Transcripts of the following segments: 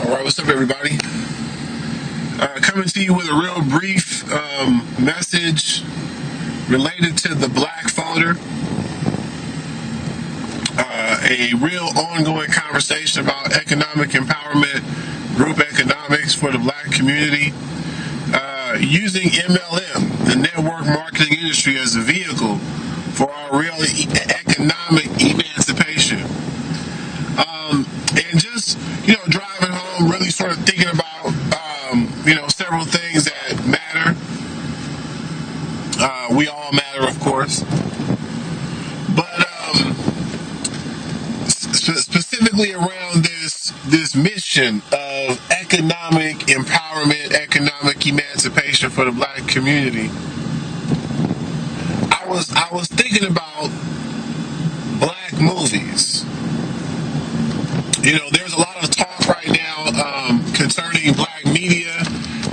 All right, what's up, everybody? Coming to you with a real brief message related to the Black Folder, a real ongoing conversation about economic empowerment, group economics for the Black community, using MLM, the network marketing industry, as a vehicle for our real economic emancipation. And just, driving home, really sort of thinking about, several things that matter. We all matter, of course. But specifically around this mission of economic empowerment, economic emancipation for the Black community, I was thinking about Black movies. There's a lot of talk right now concerning Black media,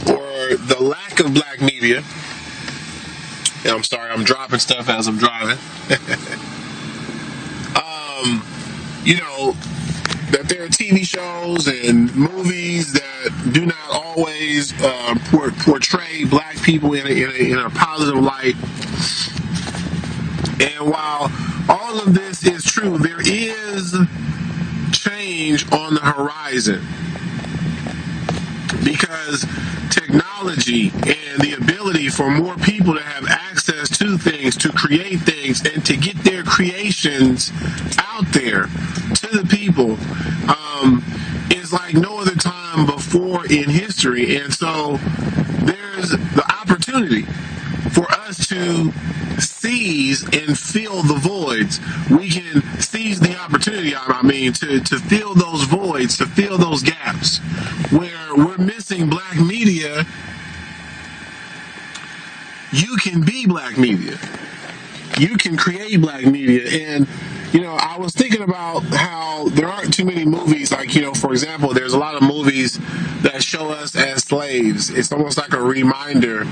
or the lack of Black media. And I'm sorry, I'm dropping stuff as I'm driving. That there are TV shows and movies that do not always portray Black people in a positive light. And while all of this is true, there is change on the horizon, because technology and the ability for more people to have access to things, to create things, and to get their creations out there to the people is like no other time before in history. And so there's the opportunity for us to seize and fill the voids. We can seize the opportunity, to fill those voids, to fill those gaps where we're missing Black media. You can be Black media. You can create Black media. And I was thinking about how there aren't too many movies, like, for example, there's a lot of movies that show us as slaves. It's almost like a reminder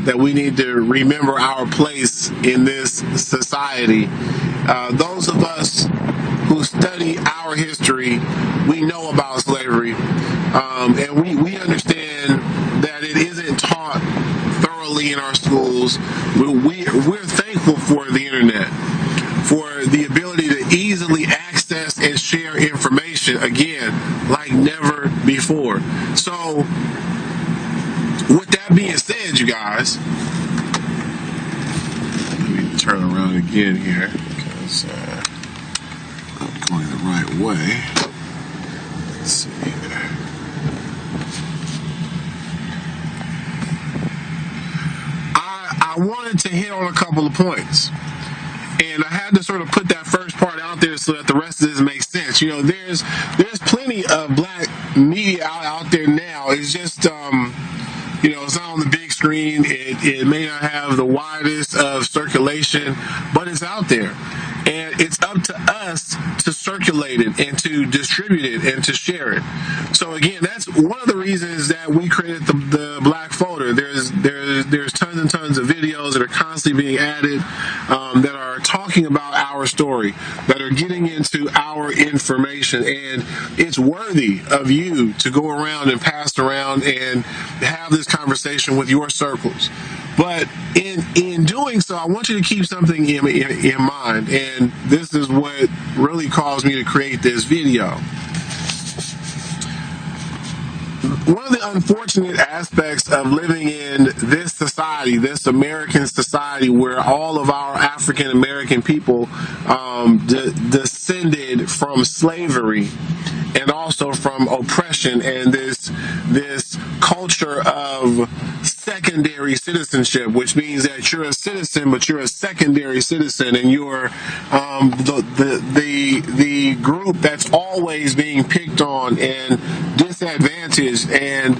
that we need to remember our place in this society. Those of us who study our history, we know about slavery, and we understand that it isn't taught thoroughly in our schools. We're thankful for the internet, for the ability to easily access and share information, again, like never before. So, with that being said, you guys, let me turn around again here, because I'm going the right way. Let's see here. I wanted to hit on a couple of points, and I had to sort of put that first part out there so that the rest of this makes sense. There's plenty of Black media out there now. It's just it's not on the big screen. It may not have the widest of circulation, but it's out there. And it's up to us to circulate it and to distribute it and to share it. So again, that's one of the reasons that we created the Black Folder. There's tons and tons of videos that are constantly being added that are talking about our story, that are getting into our information, and it's worthy of you to go around and pass around and have this conversation with your circles. But in doing so, I want you to keep something in mind, and this is what really caused me to create this video. One of the unfortunate aspects of living in this society, this American society, where all of our African American people descended from slavery and also from oppression, and this culture of secondary citizenship, which means that you're a citizen, but you're a secondary citizen, and you're the group that's always being picked on and disadvantaged and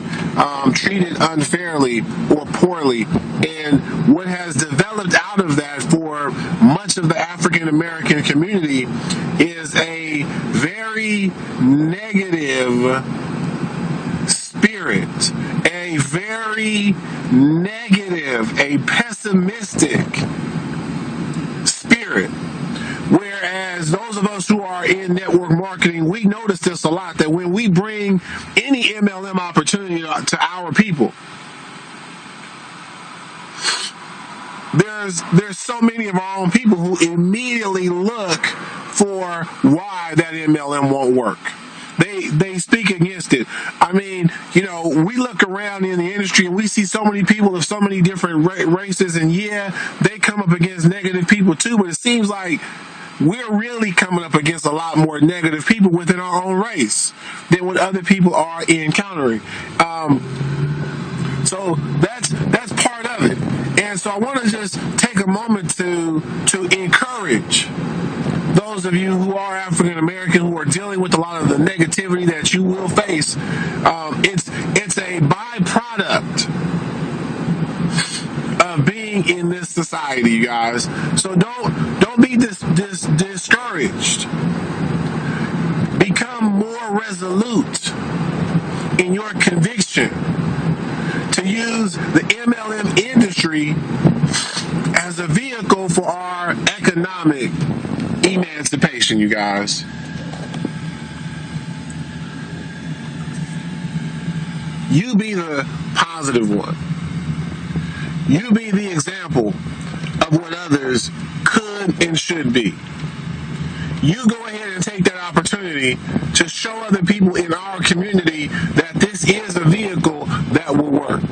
treated unfairly or poorly. And what has developed out of that for much of the African American community is a very negative spirit, a very negative, a pessimistic spirit. Whereas those of us who are are in network marketing, we notice this a lot, that when we bring any MLM opportunity to our people, there's so many of our own people who immediately look for why that MLM won't work. They speak against it. I mean, we look around in the industry and we see so many people of so many different races, and yeah, they come up against negative people too, but it seems like we're really coming up against a lot more negative people within our own race than what other people are encountering. So that's part of it. And so I want to just take a moment to encourage those of you who are African American, who are dealing with a lot of the negativity that you will face. It's a byproduct of being in this society, you guys. So don't be discouraged. Become more resolute in your conviction to use the MLM industry as a vehicle for our economic emancipation, you guys. You be the positive one. You be the example of what others could and should be. You go ahead and take that opportunity to show other people in our community that this is a vehicle that will work,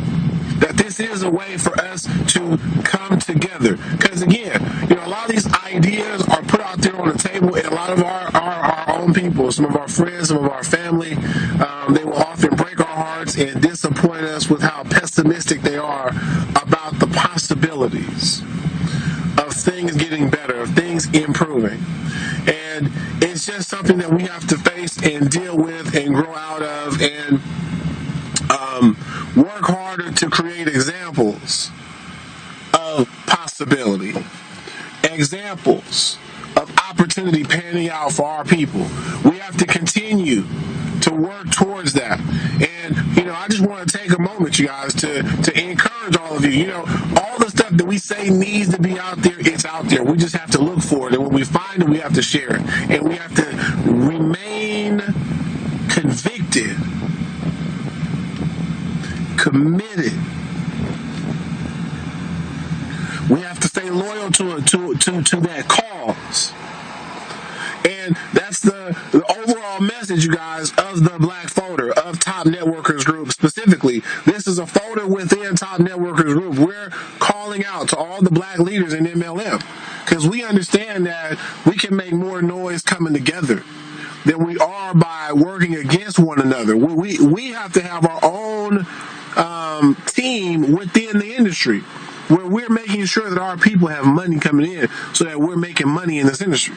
that this is a way for us to come together. Because again, a lot of these ideas are put out there on the table, and a lot of our own people, some of our friends, some of our family, they will often break our hearts and disappoint us with how pessimistic they are about the possibilities of things getting better, of things improving. And it's just something that we have to face and deal with and grow out of, and work harder to create examples of possibility, examples of opportunity panning out for our people. We have to continue to work towards that. And, I just want to take a moment, you guys, to encourage all of you. All the stuff that we say needs to be out there, it's out there. We just have to look for it. And when we find it, we have to share it. And we have to remain convicted, committed. We have to stay loyal to that cause. And that's the overall message, you guys, of the Black Folder, of Top Networkers Group specifically. This is a folder within Top Networkers Group. We're calling out to all the black leaders in MLM, because we understand that we can make more noise coming together than we are by working against one another. We have to have our own team within the industry, where we're making sure that our people have money coming in, so that we're making money in this industry,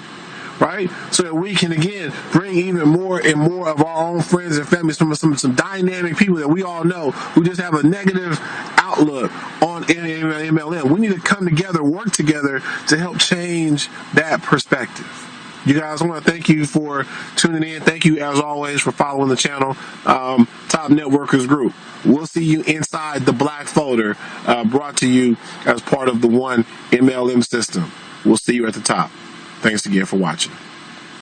right? So that we can, again, bring even more and more of our own friends and families, some dynamic people that we all know who just have a negative outlook on MLM. We need to come together, work together to help change that perspective. You guys, I want to thank you for tuning in. Thank you, as always, for following the channel, Top Networkers Group. We'll see you inside the Black Folder, brought to you as part of the One MLM system. We'll see you at the top. Thanks again for watching.